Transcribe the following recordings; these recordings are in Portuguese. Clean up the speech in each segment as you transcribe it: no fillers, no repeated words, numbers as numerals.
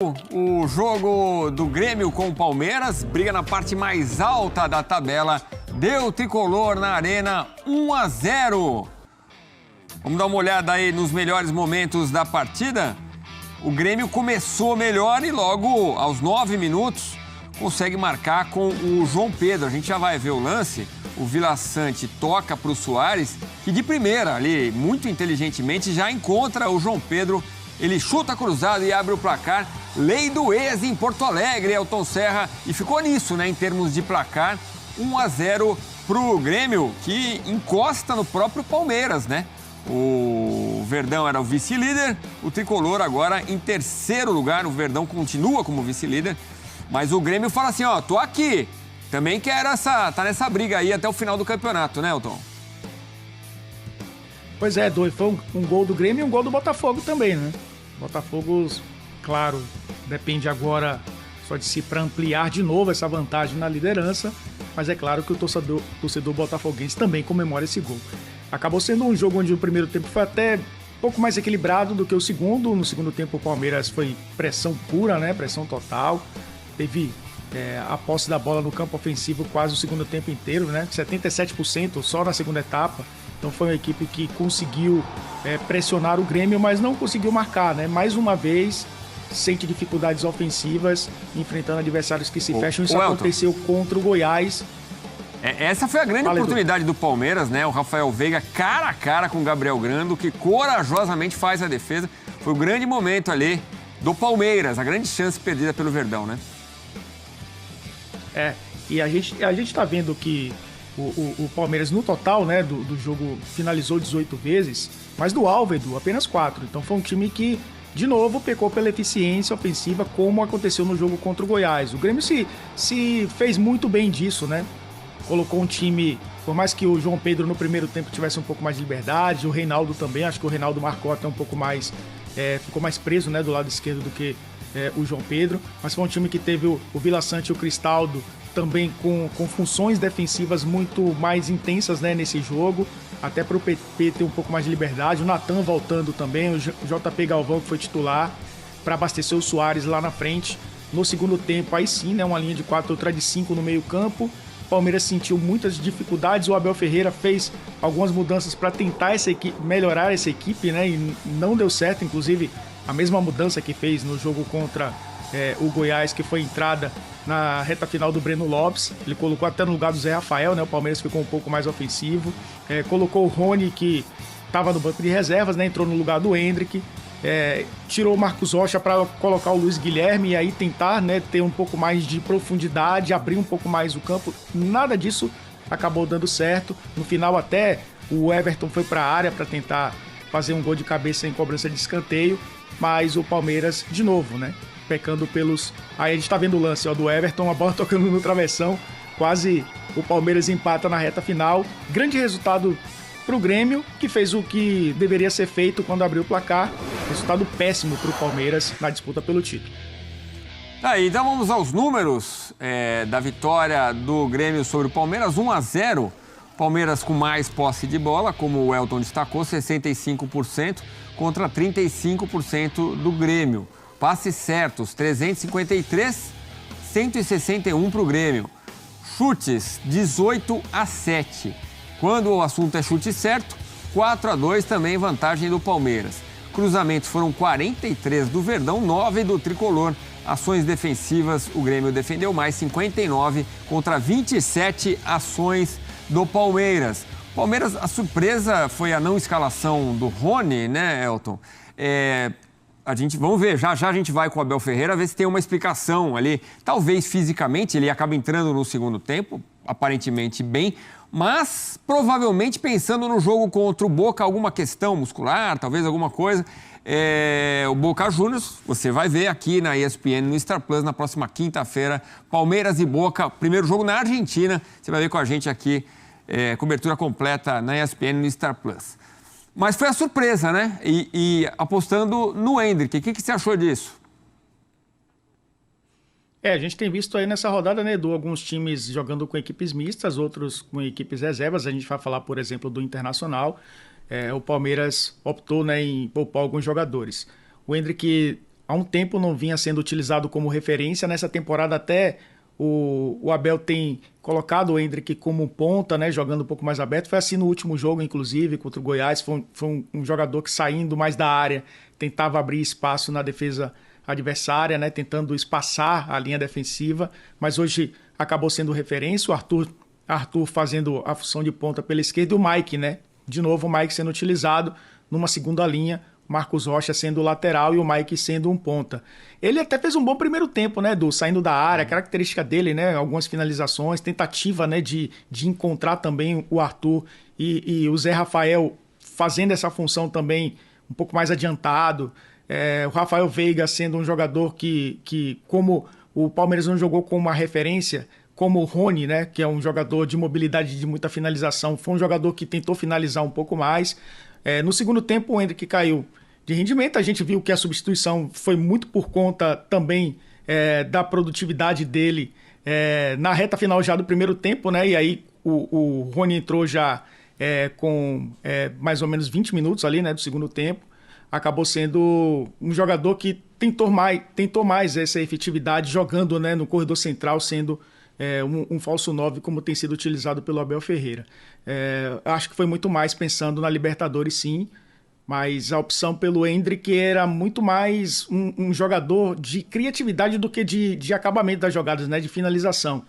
O jogo do Grêmio com o Palmeiras, briga na parte mais alta da tabela, deu tricolor na arena 1-0. Vamos dar uma olhada aí nos melhores momentos da partida. O Grêmio começou melhor e logo aos 9 minutos consegue marcar com o João Pedro. A gente já vai ver o lance. O Vila Sante toca para o Soares, que de primeira ali, muito inteligentemente, já encontra o João Pedro. Ele chuta cruzado e abre o placar. Lei do ex em Porto Alegre, Elton Serra. E ficou nisso, né, em termos de placar. 1-0 pro Grêmio, que encosta no próprio Palmeiras, né? O Verdão era o vice-líder, o Tricolor agora em terceiro lugar. O Verdão continua como vice-líder, mas o Grêmio fala assim, ó, tô aqui. Também quero tá nessa briga aí até o final do campeonato, né, Elton? Pois é, foi um gol do Grêmio e um gol do Botafogo também, né? Botafogo, claro, depende agora só de si para ampliar de novo essa vantagem na liderança, mas é claro que o torcedor botafoguense também comemora esse gol. Acabou sendo um jogo onde o primeiro tempo foi até um pouco mais equilibrado do que o segundo. No segundo tempo o Palmeiras foi pressão pura, né? Pressão total. Teve a posse da bola no campo ofensivo quase o segundo tempo inteiro, né? 77% só na segunda etapa. Então foi uma equipe que conseguiu pressionar o Grêmio, mas não conseguiu marcar, né? Mais uma vez sente dificuldades ofensivas, enfrentando adversários que se fecham. Isso aconteceu contra o Goiás. Essa foi a grande oportunidade do Palmeiras, né? O Rafael Veiga cara a cara com o Gabriel Grando, que corajosamente faz a defesa. Foi o grande momento ali do Palmeiras, a grande chance perdida pelo Verdão, né? E a gente tá vendo que o Palmeiras no total, né, do jogo finalizou 18 vezes, mas do Alvedo apenas 4. Então foi um time que, de novo, pecou pela eficiência ofensiva, como aconteceu no jogo contra o Goiás. O Grêmio se fez muito bem disso, né? Colocou um time, por mais que o João Pedro no primeiro tempo tivesse um pouco mais de liberdade, o Reinaldo também, acho que o Reinaldo marcou até um pouco mais, ficou mais preso, né, do lado esquerdo do que o João Pedro, mas foi um time que teve o Vila Sante e o Cristaldo também com funções defensivas muito mais intensas, né, nesse jogo, até para o PP ter um pouco mais de liberdade, o Natan voltando também, o JP Galvão que foi titular, para abastecer o Soares lá na frente. No segundo tempo, aí sim, né, uma linha de 4, outra de 5 no meio campo. O Palmeiras sentiu muitas dificuldades, o Abel Ferreira fez algumas mudanças para tentar melhorar essa equipe, né, e não deu certo, inclusive a mesma mudança que fez no jogo contra o Goiás, que foi entrada na reta final do Breno Lopes. Ele colocou até no lugar do Zé Rafael, né? O Palmeiras ficou um pouco mais ofensivo. Colocou o Rony, que estava no banco de reservas, né? Entrou no lugar do Hendrick. Tirou o Marcos Rocha para colocar o Luiz Guilherme e aí tentar, né, ter um pouco mais de profundidade, abrir um pouco mais o campo. Nada disso acabou dando certo. No final até o Everton foi para a área para tentar fazer um gol de cabeça em cobrança de escanteio, mas o Palmeiras, de novo, né, pecando pelos... Aí a gente tá vendo o lance, ó, do Everton, a bola tocando no travessão, quase o Palmeiras empata na reta final. Grande resultado pro Grêmio, que fez o que deveria ser feito quando abriu o placar. Resultado péssimo pro Palmeiras na disputa pelo título. Então vamos aos números da vitória do Grêmio sobre o Palmeiras, 1-0. Palmeiras com mais posse de bola, como o Elton destacou, 65% contra 35% do Grêmio. Passes certos, 353, 161 para o Grêmio. Chutes, 18-7. Quando o assunto é chute certo, 4-2 também vantagem do Palmeiras. Cruzamentos foram 43 do Verdão, 9 do Tricolor. Ações defensivas, o Grêmio defendeu mais, 59 contra 27 ações do Palmeiras. Palmeiras, a surpresa foi a não escalação do Rony, né, Elton? Vamos ver, já a gente vai com o Abel Ferreira ver se tem uma explicação ali. Talvez fisicamente ele acaba entrando no segundo tempo, aparentemente bem, mas provavelmente pensando no jogo contra o Boca, alguma questão muscular, talvez alguma coisa. O Boca Juniors, você vai ver aqui na ESPN, no Star Plus, na próxima quinta-feira, Palmeiras e Boca, primeiro jogo na Argentina, você vai ver com a gente aqui, cobertura completa na ESPN, no Star Plus. Mas foi a surpresa, né? E apostando no Hendrick. O que você achou disso? A gente tem visto aí nessa rodada, né, Edu, alguns times jogando com equipes mistas, outros com equipes reservas. A gente vai falar, por exemplo, do Internacional. O Palmeiras optou, né, em poupar alguns jogadores. O Hendrick há um tempo não vinha sendo utilizado como referência. Nessa temporada até o Abel tem colocado o Endrick como ponta, né, jogando um pouco mais aberto. Foi assim no último jogo, inclusive, contra o Goiás. Foi um jogador que, saindo mais da área, tentava abrir espaço na defesa adversária, né, tentando espaçar a linha defensiva. Mas hoje acabou sendo referência. O Arthur fazendo a função de ponta pela esquerda e o Mike, né? De novo, o Mike sendo utilizado numa segunda linha, Marcos Rocha sendo o lateral e o Mike sendo um ponta. Ele até fez um bom primeiro tempo, né, saindo da área, característica dele, né, algumas finalizações, tentativa, né, de encontrar também o Arthur e o Zé Rafael fazendo essa função também um pouco mais adiantado. O Rafael Veiga sendo um jogador que como o Palmeiras não jogou com uma referência, como o Rony, né, que é um jogador de mobilidade, de muita finalização, foi um jogador que tentou finalizar um pouco mais. No segundo tempo, o Endrick caiu de rendimento. A gente viu que a substituição foi muito por conta também da produtividade dele na reta final já do primeiro tempo, né? E aí o Rony entrou já com mais ou menos 20 minutos ali, né, do segundo tempo. Acabou sendo um jogador que tentou mais essa efetividade jogando, né, no corredor central, sendo um falso 9, como tem sido utilizado pelo Abel Ferreira. Acho que foi muito mais pensando na Libertadores, sim, mas a opção pelo Endrick era muito mais um jogador de criatividade do que de acabamento das jogadas, né, de finalização.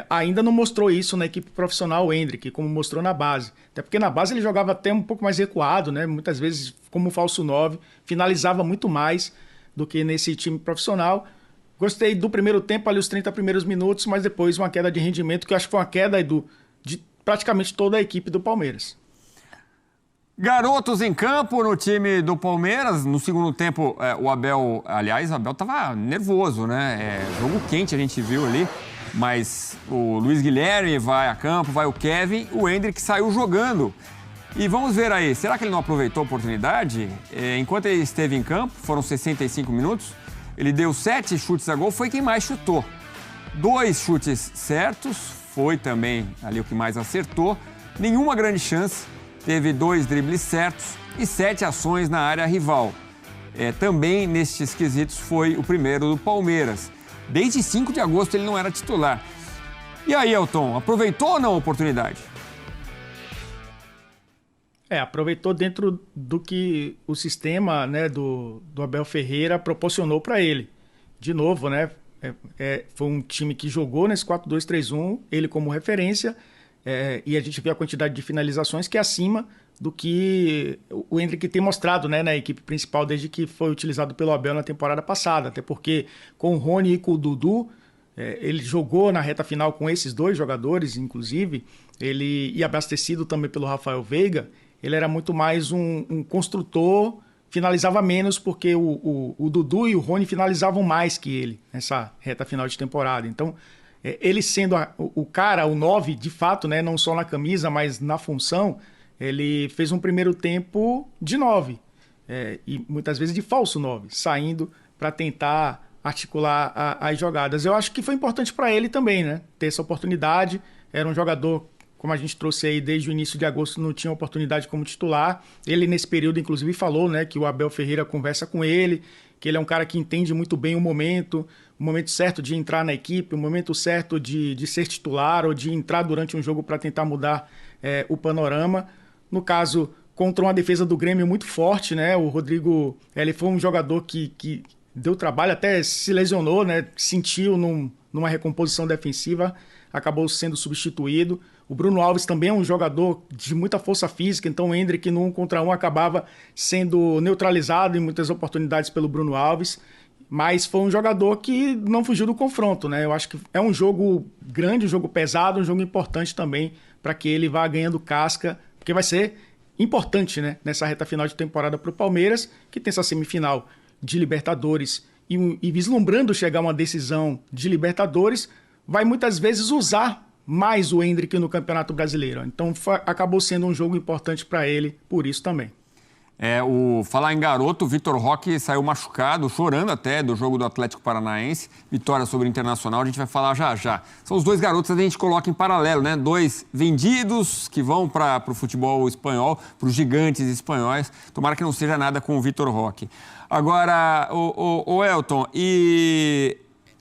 Ainda não mostrou isso na equipe profissional, o Endrick, como mostrou na base. Até porque na base ele jogava até um pouco mais recuado, né, muitas vezes como falso 9, finalizava muito mais do que nesse time profissional. Gostei do primeiro tempo, ali os 30 primeiros minutos, mas depois uma queda de rendimento, que eu acho que foi uma queda de praticamente toda a equipe do Palmeiras. Garotos em campo no time do Palmeiras. No segundo tempo, o Abel estava nervoso, né? Jogo quente a gente viu ali, mas o Luiz Guilherme vai a campo, vai o Kevin, o Endrick saiu jogando. E vamos ver aí, será que ele não aproveitou a oportunidade? Enquanto ele esteve em campo, foram 65 minutos, ele deu 7 chutes a gol, foi quem mais chutou. 2 chutes certos, foi também ali o que mais acertou. Nenhuma grande chance, teve 2 dribles certos e 7 ações na área rival. Também nestes quesitos foi o primeiro do Palmeiras. Desde 5 de agosto ele não era titular. E aí, Elton, aproveitou ou não a oportunidade? Aproveitou dentro do que o sistema, né, do Abel Ferreira proporcionou para ele. De novo, né, foi um time que jogou nesse 4-2-3-1, ele como referência, e a gente vê a quantidade de finalizações que é acima do que o Endrick tem mostrado, né, na equipe principal desde que foi utilizado pelo Abel na temporada passada. Até porque com o Rony e com o Dudu, ele jogou na reta final com esses 2 jogadores, inclusive, e abastecido também pelo Rafael Veiga. Ele era muito mais um construtor, finalizava menos, porque o Dudu e o Rony finalizavam mais que ele nessa reta final de temporada. Então, ele sendo o cara, o 9, de fato, né, não só na camisa, mas na função, ele fez um primeiro tempo de 9, e muitas vezes de falso 9, saindo para tentar articular as jogadas. Eu acho que foi importante para ele também, né, ter essa oportunidade. Era um jogador, como a gente trouxe aí desde o início de agosto, não tinha oportunidade como titular. Ele, nesse período, inclusive, falou, né, que o Abel Ferreira conversa com ele, que ele é um cara que entende muito bem o momento certo de entrar na equipe, o momento certo de ser titular ou de entrar durante um jogo para tentar mudar o panorama. No caso, contra uma defesa do Grêmio muito forte, né, o Rodrigo, ele foi um jogador que deu trabalho, até se lesionou, né, sentiu numa recomposição defensiva, acabou sendo substituído. O Bruno Alves também é um jogador de muita força física, então o Endrick no 1 contra 1 acabava sendo neutralizado em muitas oportunidades pelo Bruno Alves, mas foi um jogador que não fugiu do confronto, né? Eu acho que é um jogo grande, um jogo pesado, um jogo importante também para que ele vá ganhando casca, porque vai ser importante, né, nessa reta final de temporada para o Palmeiras, que tem essa semifinal de Libertadores e vislumbrando chegar a uma decisão de Libertadores, vai muitas vezes usar mais o Endrick no Campeonato Brasileiro. Então acabou sendo um jogo importante para ele, por isso também. Falar em garoto, o Vitor Roque saiu machucado, chorando até, do jogo do Atlético Paranaense. Vitória sobre o Internacional, a gente vai falar já já. São os dois garotos que a gente coloca em paralelo, né? Dois vendidos que vão para o futebol espanhol, para os gigantes espanhóis. Tomara que não seja nada com o Vitor Roque. Agora, o Elton, e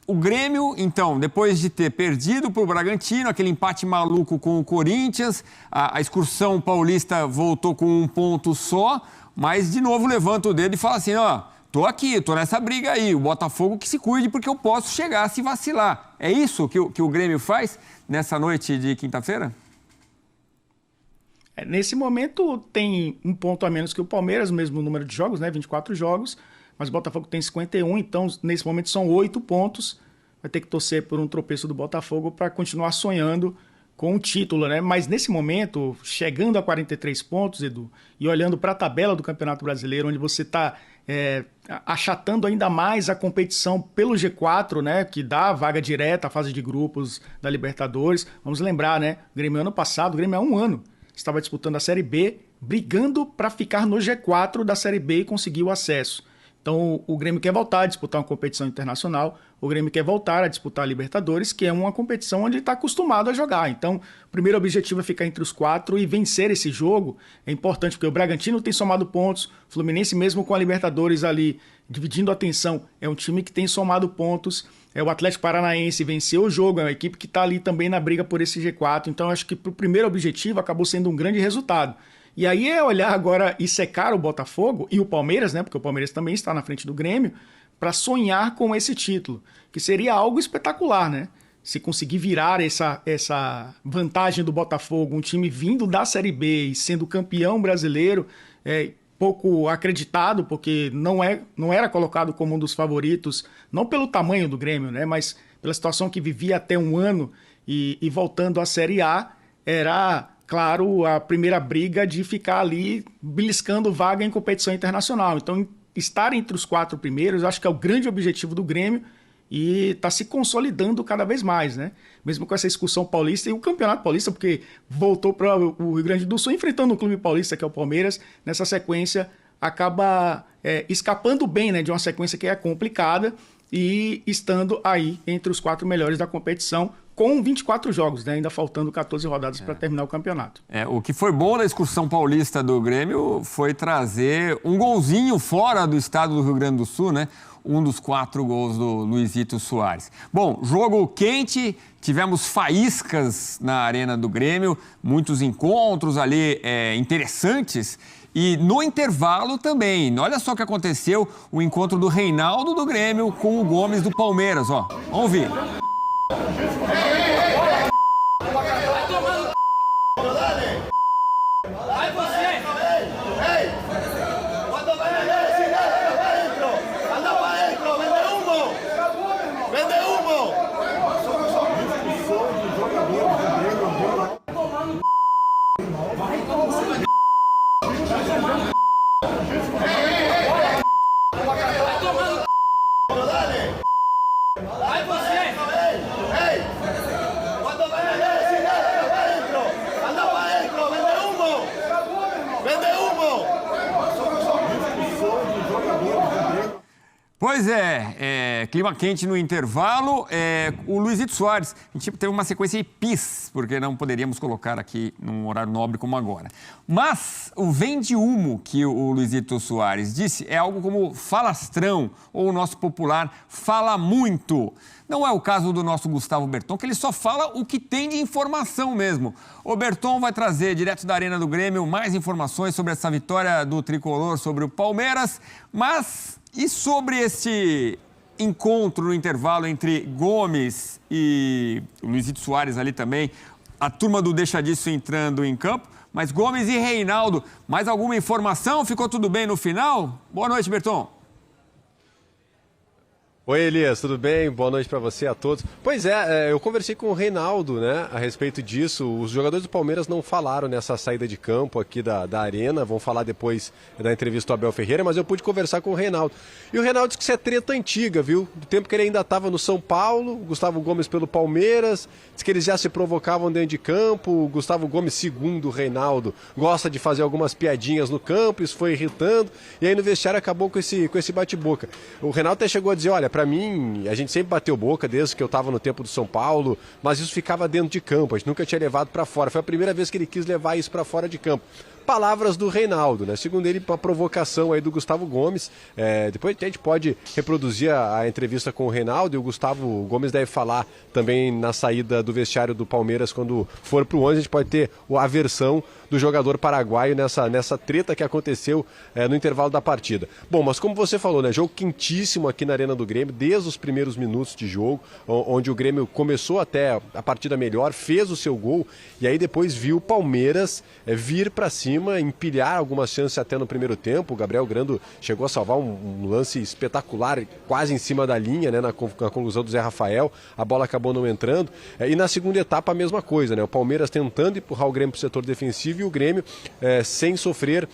o Grêmio, então, depois de ter perdido para o Bragantino, aquele empate maluco com o Corinthians, a excursão paulista voltou com um ponto só, mas de novo levanta o dedo e fala assim, ó, tô aqui, tô nessa briga aí, o Botafogo que se cuide porque eu posso chegar se vacilar. É isso que o Grêmio faz nessa noite de quinta-feira? Nesse momento tem um ponto a menos que o Palmeiras, o mesmo número de jogos, né, 24 jogos, mas o Botafogo tem 51, então nesse momento são 8 pontos. Vai ter que torcer por um tropeço do Botafogo para continuar sonhando com o título, né? Mas nesse momento, chegando a 43 pontos, Edu, e olhando para a tabela do Campeonato Brasileiro, onde você está achatando ainda mais a competição pelo G4, né? Que dá a vaga direta à fase de grupos da Libertadores. Vamos lembrar, né? O Grêmio ano passado, o Grêmio há um ano, estava disputando a Série B, brigando para ficar no G4 da Série B e conseguir o acesso. Então, o Grêmio quer voltar a disputar uma competição internacional, o Grêmio quer voltar a disputar a Libertadores, que é uma competição onde ele está acostumado a jogar. Então, o primeiro objetivo é ficar entre os 4 e vencer esse jogo. É importante, porque o Bragantino tem somado pontos, o Fluminense, mesmo com a Libertadores ali dividindo a atenção, é um time que tem somado pontos. O Atlético Paranaense venceu o jogo, é uma equipe que está ali também na briga por esse G4. Então, acho que para o primeiro objetivo acabou sendo um grande resultado. E aí é olhar agora e secar o Botafogo e o Palmeiras, né? Porque o Palmeiras também está na frente do Grêmio, para sonhar com esse título, que seria algo espetacular, né? Se conseguir virar essa vantagem do Botafogo, um time vindo da Série B e sendo campeão brasileiro, pouco acreditado, porque não era colocado como um dos favoritos, não pelo tamanho do Grêmio, né? Mas pela situação que vivia até um ano e voltando à Série A, era, claro, a primeira briga de ficar ali beliscando vaga em competição internacional. Então, estar entre os 4 primeiros, acho que é o grande objetivo do Grêmio e está se consolidando cada vez mais, né? Mesmo com essa excursão paulista e o Campeonato Paulista, porque voltou para o Rio Grande do Sul enfrentando o clube paulista, que é o Palmeiras, nessa sequência acaba escapando bem, né, de uma sequência que é complicada e estando aí entre os 4 melhores da competição, com 24 jogos, né? Ainda faltando 14 rodadas para terminar o campeonato. O que foi bom da excursão paulista do Grêmio foi trazer um golzinho fora do estado do Rio Grande do Sul, né? Um dos 4 gols do Luizito Soares. Bom, jogo quente, tivemos faíscas na arena do Grêmio, muitos encontros ali interessantes. E no intervalo também, olha só o que aconteceu, o encontro do Reinaldo do Grêmio com o Gomes do Palmeiras, ó. Vamos ouvir. Pois clima quente no intervalo. O Luizito Soares, a gente teve uma sequência de pis, porque não poderíamos colocar aqui num horário nobre como agora. Mas o vende humo que o Luizito Soares disse é algo como falastrão, ou o nosso popular fala muito. Não é o caso do nosso Gustavo Berton, que ele só fala o que tem de informação mesmo. O Berton vai trazer, direto da Arena do Grêmio, mais informações sobre essa vitória do Tricolor sobre o Palmeiras, mas e sobre esse encontro no intervalo entre Gomes e o Luizito Soares ali também, a turma do Deixa Disso entrando em campo, mas Gomes e Reinaldo, mais alguma informação? Ficou tudo bem no final? Boa noite, Berton. Oi, Elias, tudo bem? Boa noite para você, a todos. Pois é, eu conversei com o Reinaldo, né, a respeito disso. Os jogadores do Palmeiras não falaram nessa saída de campo aqui da arena, vão falar depois da entrevista do Abel Ferreira, mas eu pude conversar com o Reinaldo. E o Reinaldo disse que isso é treta antiga, viu? Do tempo que ele ainda estava no São Paulo, o Gustavo Gomes pelo Palmeiras, disse que eles já se provocavam dentro de campo. O Gustavo Gomes, segundo o Reinaldo, gosta de fazer algumas piadinhas no campo, isso foi irritando, e aí no vestiário acabou com esse bate-boca. O Reinaldo até chegou a dizer, olha, para mim, a gente sempre bateu boca desde que eu estava no tempo do São Paulo, mas isso ficava dentro de campo, a gente nunca tinha levado para fora. Foi a primeira vez que ele quis levar isso para fora de campo. Palavras do Reinaldo, né? Segundo ele, uma provocação aí do Gustavo Gomes. Depois a gente pode reproduzir a entrevista com o Reinaldo, e o Gustavo Gomes deve falar também na saída do vestiário do Palmeiras quando for pro 11. A gente pode ter a versão do jogador paraguaio nessa treta que aconteceu no intervalo da partida. Bom, mas como você falou, né? Jogo quentíssimo aqui na Arena do Grêmio, desde os primeiros minutos de jogo, onde o Grêmio começou até a partida melhor, fez o seu gol, e aí depois viu o Palmeiras vir para cima, empilhar algumas chances até no primeiro tempo. O Gabriel Grando chegou a salvar um lance espetacular, quase em cima da linha, né, na conclusão do Zé Rafael. A bola acabou não entrando. E na segunda etapa a mesma coisa, né? O Palmeiras tentando empurrar o Grêmio para o setor defensivo e o Grêmio sem sofrer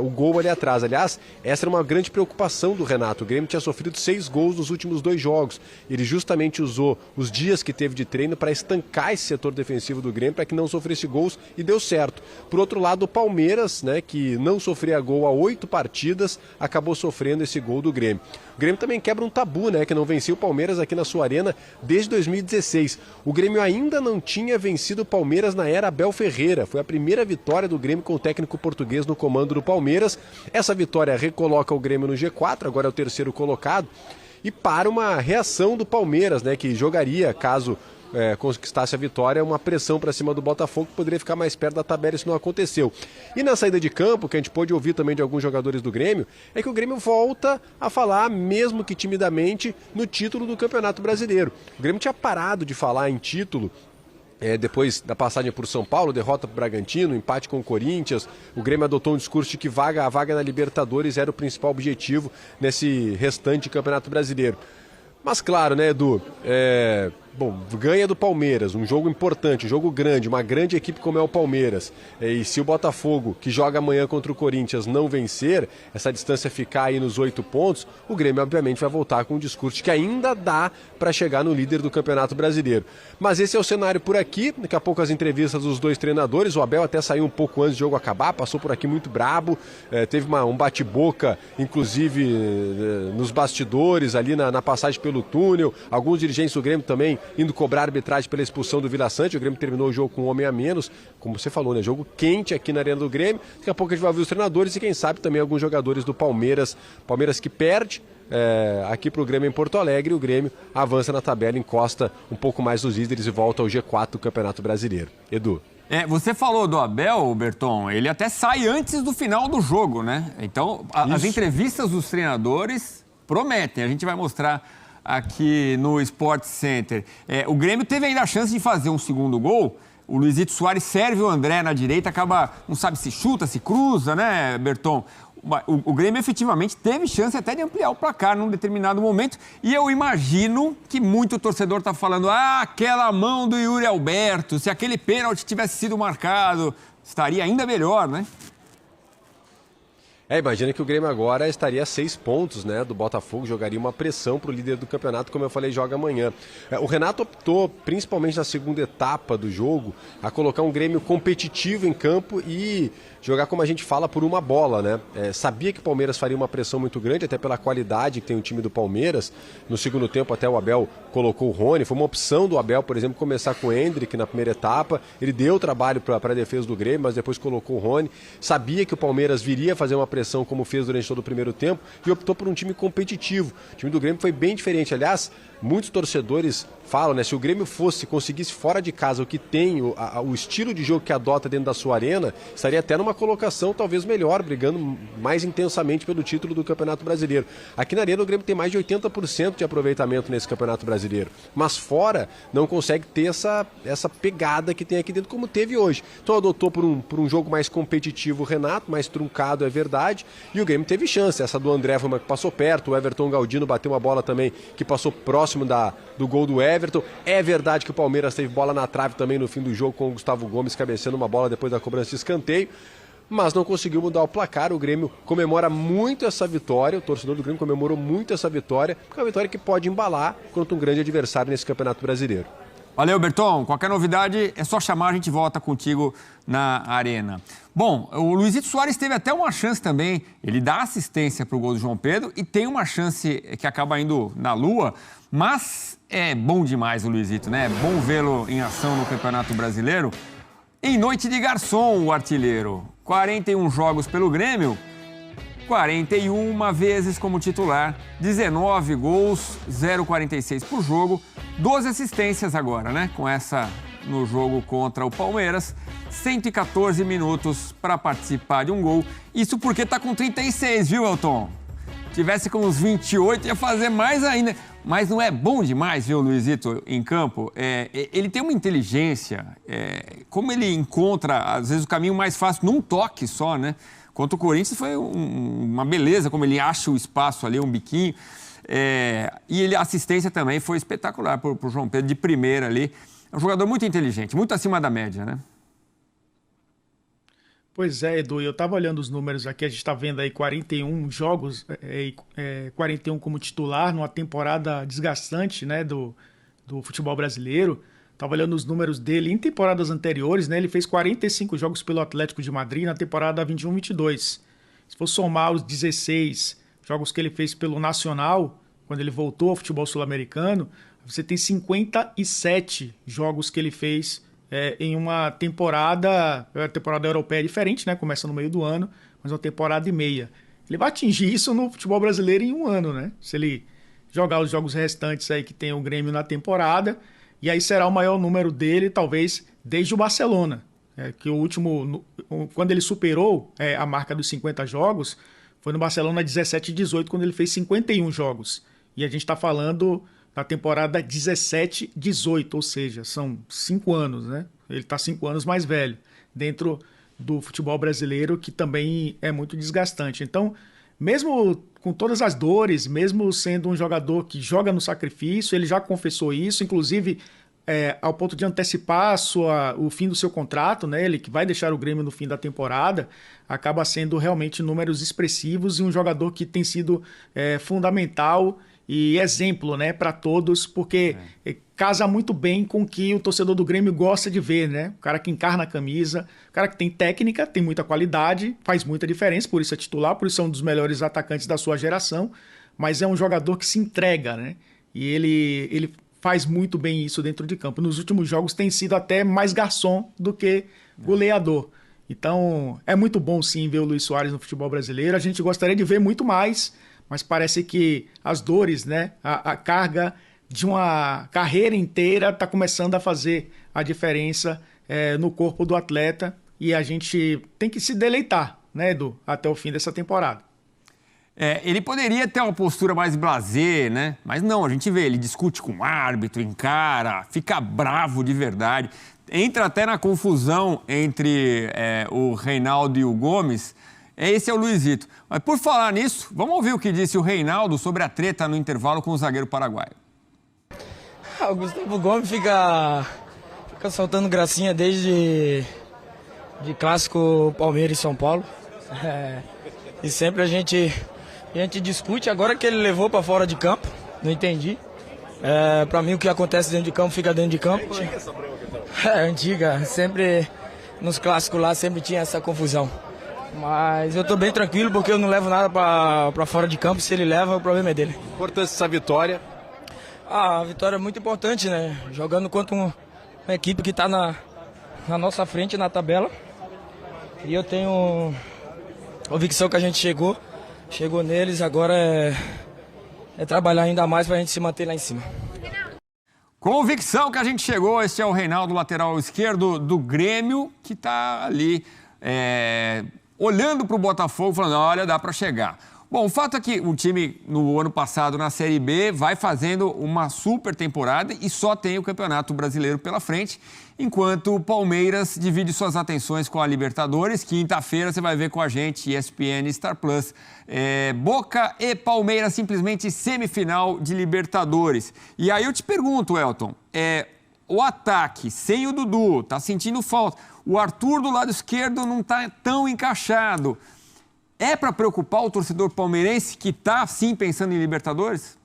o gol ali atrás. Aliás, essa era uma grande preocupação do Renato. O Grêmio tinha sofrido 6 gols nos últimos 2 jogos. Ele justamente usou os dias que teve de treino para estancar esse setor defensivo do Grêmio, para que não sofresse gols, e deu certo. Por outro lado, o Palmeiras, né, que não sofria gol há 8 partidas, acabou sofrendo esse gol do Grêmio. O Grêmio também quebra um tabu, né, que não vencia o Palmeiras aqui na sua arena desde 2016. O Grêmio ainda não tinha vencido o Palmeiras na era Abel Ferreira. Foi a primeira vitória do Grêmio com o técnico português no comando do Palmeiras. Essa vitória recoloca o Grêmio no G4, agora é o terceiro colocado, e para uma reação do Palmeiras, né, que jogaria, caso conquistasse a vitória, uma pressão para cima do Botafogo, que poderia ficar mais perto da tabela. Isso não aconteceu. E na saída de campo, que a gente pôde ouvir também de alguns jogadores do Grêmio, é que o Grêmio volta a falar, mesmo que timidamente, no título do Campeonato Brasileiro. O Grêmio tinha parado de falar em título depois da passagem por São Paulo, derrota para o Bragantino, empate com o Corinthians. O Grêmio adotou um discurso de que a vaga na Libertadores era o principal objetivo nesse restante Campeonato Brasileiro. Mas claro, né, Edu, ganha do Palmeiras, um jogo importante, um jogo grande, uma grande equipe como é o Palmeiras. E se o Botafogo, que joga amanhã contra o Corinthians, não vencer, essa distância ficar aí nos 8 pontos, o Grêmio obviamente vai voltar com um discurso de que ainda dá para chegar no líder do Campeonato Brasileiro. Mas esse é o cenário por aqui. Daqui a pouco as entrevistas dos 2 treinadores. O Abel até saiu um pouco antes do jogo acabar, passou por aqui muito brabo, teve um bate-boca, inclusive nos bastidores, ali na passagem pelo túnel. Alguns dirigentes do Grêmio também indo cobrar arbitragem pela expulsão do Vila Sante. O Grêmio terminou o jogo com um homem a menos, como você falou, né? Jogo quente aqui na Arena do Grêmio. Daqui a pouco a gente vai ouvir os treinadores e quem sabe também alguns jogadores do Palmeiras. Palmeiras que perde aqui para o Grêmio em Porto Alegre. O Grêmio avança na tabela, encosta um pouco mais os líderes e volta ao G4 do Campeonato Brasileiro. Edu. Você falou do Abel, Berton, ele até sai antes do final do jogo, né? Então, as entrevistas dos treinadores prometem. A gente vai mostrar aqui no Sport Center. O Grêmio teve ainda a chance de fazer um segundo gol. O Luizito Soares serve o André na direita, acaba, não sabe se chuta, se cruza, né, Berton? O Grêmio efetivamente teve chance até de ampliar o placar num determinado momento. E eu imagino que muito torcedor está falando: aquela mão do Yuri Alberto, se aquele pênalti tivesse sido marcado, estaria ainda melhor, né? Imagina que o Grêmio agora estaria a 6 pontos, né, do Botafogo, jogaria uma pressão para o líder do campeonato, como eu falei, joga amanhã. O Renato optou, principalmente na segunda etapa do jogo, a colocar um Grêmio competitivo em campo e jogar, como a gente fala, por uma bola, né? Sabia que o Palmeiras faria uma pressão muito grande, até pela qualidade que tem o time do Palmeiras. No segundo tempo até o Abel colocou o Rony, foi uma opção do Abel, por exemplo, começar com o Endrick na primeira etapa. Ele deu trabalho para a defesa do Grêmio, mas depois colocou o Rony. Sabia que o Palmeiras viria fazer uma pressão como fez durante todo o primeiro tempo e optou por um time competitivo. O time do Grêmio foi bem diferente. Aliás, muitos torcedores falam, né? Se o Grêmio conseguisse fora de casa o que tem, o estilo de jogo que adota dentro da sua arena, estaria até numa colocação talvez melhor, brigando mais intensamente pelo título do Campeonato Brasileiro. Aqui na arena o Grêmio tem mais de 80% de aproveitamento nesse Campeonato Brasileiro, mas fora não consegue ter essa pegada que tem aqui dentro como teve hoje. Então adotou por um jogo mais competitivo o Renato, mais truncado, é verdade, e o Grêmio teve chance. Essa do André foi uma que passou perto, o Everton Galdino bateu uma bola também que passou próximo do gol do Everton. É verdade que o Palmeiras teve bola na trave também no fim do jogo com o Gustavo Gomes cabeceando uma bola depois da cobrança de escanteio, mas não conseguiu mudar o placar. O Grêmio comemora muito essa vitória, o torcedor do Grêmio comemorou muito essa vitória, porque é uma vitória que pode embalar contra um grande adversário nesse Campeonato Brasileiro. Valeu, Berton. Qualquer novidade é só chamar, a gente volta contigo na arena. Bom, o Luizito Soares teve até uma chance também. Ele dá assistência para o gol do João Pedro e tem uma chance que acaba indo na lua, mas é bom demais o Luizito, né? É bom vê-lo em ação no Campeonato Brasileiro. Em noite de garçom, o artilheiro. 41 jogos pelo Grêmio, 41 vezes como titular, 19 gols, 0,46 por jogo, 12 assistências agora, né? Com essa no jogo contra o Palmeiras, 114 minutos para participar de um gol. Isso porque tá com 36, viu, Elton? Tivesse com uns 28, ia fazer mais ainda. Mas não é bom demais ver o Luizito em campo? Ele tem uma inteligência, como ele encontra, às vezes, o caminho mais fácil num toque só, né? Contra o Corinthians foi uma beleza, como ele acha o espaço ali, um biquinho. E a assistência também foi espetacular para o João Pedro, de primeira ali. É um jogador muito inteligente, muito acima da média, né? Pois é, Edu, eu estava olhando os números aqui, a gente está vendo aí 41 jogos, 41 como titular, numa temporada desgastante, né, do futebol brasileiro. Estava olhando os números dele em temporadas anteriores, né, ele fez 45 jogos pelo Atlético de Madrid na temporada 21-22. Se for somar os 16 jogos que ele fez pelo Nacional, quando ele voltou ao futebol sul-americano, você tem 57 jogos que ele fez em uma temporada, a temporada europeia é diferente, né? Começa no meio do ano, mas uma temporada e meia. Ele vai atingir isso no futebol brasileiro em um ano, né? Se ele jogar os jogos restantes aí que tem o Grêmio na temporada, e aí será o maior número dele, talvez, desde o Barcelona. Que o último, quando ele superou a marca dos 50 jogos, foi no Barcelona 17-18, quando ele fez 51 jogos. E a gente está falando na temporada 17-18, ou seja, são 5 anos, né? Ele está 5 anos mais velho, dentro do futebol brasileiro, que também é muito desgastante. Então, mesmo com todas as dores, mesmo sendo um jogador que joga no sacrifício, ele já confessou isso, inclusive ao ponto de antecipar o fim do seu contrato, né? Ele que vai deixar o Grêmio no fim da temporada, acaba sendo realmente números expressivos e um jogador que tem sido fundamental e exemplo, né, para todos, porque casa muito bem com o que o torcedor do Grêmio gosta de ver, né? O cara que encarna a camisa, o cara que tem técnica, tem muita qualidade, faz muita diferença, por isso é titular, por isso é um dos melhores atacantes da sua geração, mas é um jogador que se entrega, né? E ele faz muito bem isso dentro de campo. Nos últimos jogos tem sido até mais garçom do que goleador. Então, é muito bom sim ver o Luiz Soares no futebol brasileiro. A gente gostaria de ver muito mais, mas parece que as dores, né, a carga de uma carreira inteira está começando a fazer a diferença no corpo do atleta e a gente tem que se deleitar, né, Edu, até o fim dessa temporada. Ele poderia ter uma postura mais blasé, né? Mas não, a gente vê, ele discute com o árbitro, encara, fica bravo de verdade. Entra até na confusão entre o Reinaldo e o Gomes. Esse é o Luizito. Mas por falar nisso, vamos ouvir o que disse o Reinaldo sobre a treta no intervalo com o zagueiro paraguaio. O Gustavo Gomes fica soltando gracinha desde de clássico Palmeiras e São Paulo. E sempre a gente discute. Agora que ele levou para fora de campo, não entendi. Para mim o que acontece dentro de campo fica dentro de campo. É antiga essa bronca, então? É antiga, sempre nos clássicos lá sempre tinha essa confusão. Mas eu tô bem tranquilo porque eu não levo nada para fora de campo. Se ele leva, o problema é dele. Importância dessa vitória? A vitória é muito importante, né? Jogando contra uma equipe que está na nossa frente na tabela. E eu tenho convicção que a gente chegou neles. Agora trabalhar ainda mais para a gente se manter lá em cima. Convicção que a gente chegou. Este é o Reinaldo, lateral esquerdo do Grêmio, que está ali olhando para o Botafogo, falando, olha, dá para chegar. Bom, o fato é que o time, no ano passado, na Série B, vai fazendo uma super temporada e só tem o Campeonato Brasileiro pela frente, enquanto o Palmeiras divide suas atenções com a Libertadores. Quinta-feira você vai ver com a gente, ESPN e Star Plus. Boca e Palmeiras, simplesmente semifinal de Libertadores. E aí eu te pergunto, Elton, o ataque sem o Dudu, tá sentindo falta. O Arthur do lado esquerdo não tá tão encaixado. É para preocupar o torcedor palmeirense que está, sim, pensando em Libertadores?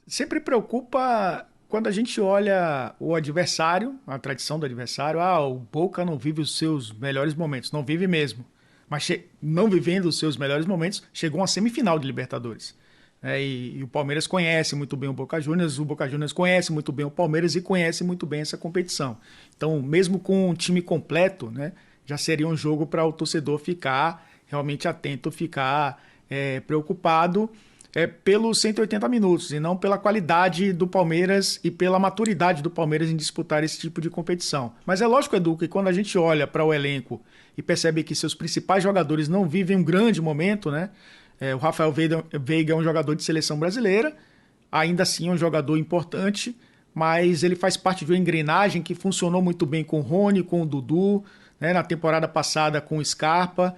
Sempre preocupa quando a gente olha o adversário, a tradição do adversário. O Boca não vive os seus melhores momentos. Não vive mesmo. Mas não vivendo os seus melhores momentos, chegou a uma semifinal de Libertadores. E o Palmeiras conhece muito bem o Boca Juniors conhece muito bem o Palmeiras e conhece muito bem essa competição. Então, mesmo com um time completo, né, já seria um jogo para o torcedor ficar realmente atento, ficar preocupado pelos 180 minutos e não pela qualidade do Palmeiras e pela maturidade do Palmeiras em disputar esse tipo de competição. Mas é lógico, Edu, que quando a gente olha para o elenco e percebe que seus principais jogadores não vivem um grande momento, né? O Rafael Veiga é um jogador de seleção brasileira, ainda assim é um jogador importante, mas ele faz parte de uma engrenagem que funcionou muito bem com o Rony, com o Dudu, né, na temporada passada com o Scarpa,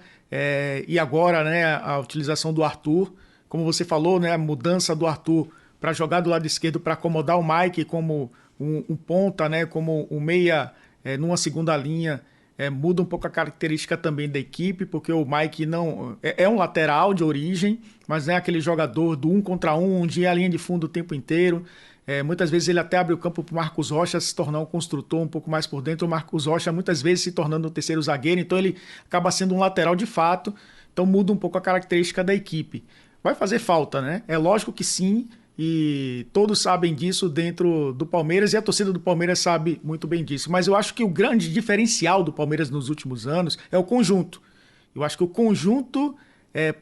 e agora, né, a utilização do Arthur. Como você falou, né, a mudança do Arthur para jogar do lado esquerdo para acomodar o Mike como um ponta, né, como um meia numa segunda linha, muda um pouco a característica também da equipe, porque o Mike não é um lateral de origem, mas não é aquele jogador do 1 contra 1, onde é a linha de fundo o tempo inteiro. Muitas vezes ele até abre o campo para o Marcos Rocha se tornar um construtor um pouco mais por dentro. O Marcos Rocha muitas vezes se tornando o terceiro zagueiro, então ele acaba sendo um lateral de fato, então muda um pouco a característica da equipe. Vai fazer falta, né? É lógico que sim, e todos sabem disso dentro do Palmeiras, e a torcida do Palmeiras sabe muito bem disso. Mas eu acho que o grande diferencial do Palmeiras nos últimos anos é o conjunto. Eu acho que o conjunto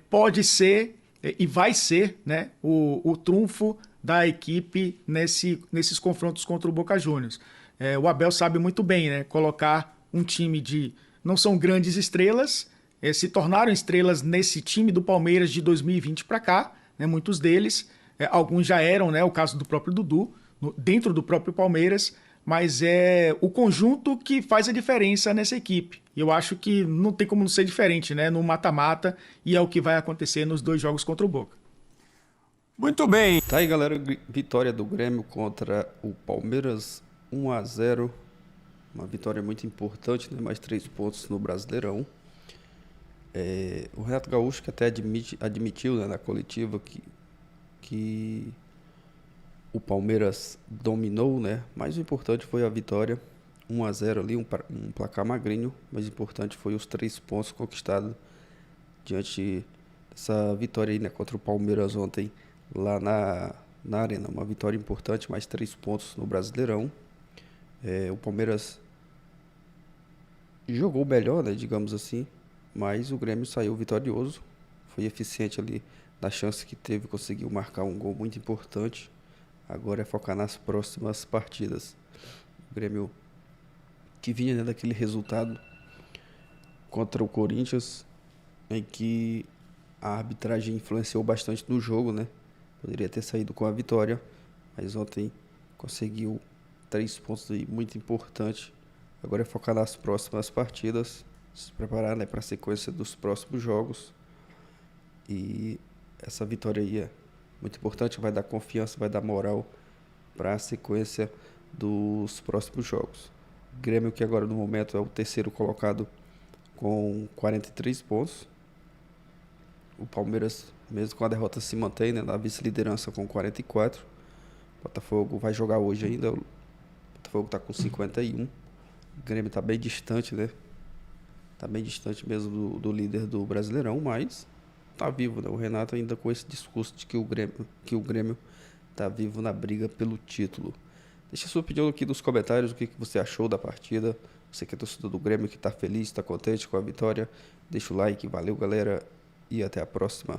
pode ser e vai ser, né, o trunfo da equipe nesses confrontos contra o Boca Juniors. O Abel sabe muito bem, né, colocar um time de... Não são grandes estrelas, se tornaram estrelas nesse time do Palmeiras de 2020 para cá, né, muitos deles, alguns já eram, né, o caso do próprio Dudu, dentro do próprio Palmeiras, mas é o conjunto que faz a diferença nessa equipe. E eu acho que não tem como não ser diferente, né, no mata-mata, e é o que vai acontecer nos 2 jogos contra o Boca. Muito bem. Tá aí, galera, vitória do Grêmio contra o Palmeiras, 1-0. Uma vitória muito importante, né? Mais 3 pontos no Brasileirão. O Renato Gaúcho que até admitiu, né, na coletiva que o Palmeiras dominou, né? Mas o importante foi a vitória, 1-0 ali, um placar magrinho, mas o importante foi os 3 pontos conquistados diante dessa vitória aí, né, contra o Palmeiras ontem, lá na Arena. Uma vitória importante, mais 3 pontos no Brasileirão. O Palmeiras jogou melhor, né, digamos assim, mas o Grêmio saiu vitorioso. Foi eficiente ali na chance que teve, conseguiu marcar um gol muito importante. Agora é focar nas próximas partidas. O Grêmio que vinha, né, daquele resultado contra o Corinthians, em que a arbitragem influenciou bastante no jogo, né? Poderia ter saído com a vitória, mas ontem conseguiu 3 pontos aí, muito importante. Agora é focar nas próximas partidas, se preparar, né, para a sequência dos próximos jogos. E essa vitória aí é muito importante, vai dar confiança, vai dar moral para a sequência dos próximos jogos. O Grêmio, que agora no momento é o terceiro colocado com 43 pontos. O Palmeiras, mesmo com a derrota, se mantém, né, na vice-liderança com 44. O Botafogo vai jogar hoje ainda. O Botafogo está com 51. O Grêmio está bem distante, né? Está bem distante mesmo do líder do Brasileirão, mas está vivo, né? O Renato ainda com esse discurso de que o Grêmio está vivo na briga pelo título. Deixa a sua opinião aqui nos comentários, o que você achou da partida. Você que é torcedor do Grêmio, que está feliz, está contente com a vitória. Deixa o like, valeu, galera. E até a próxima.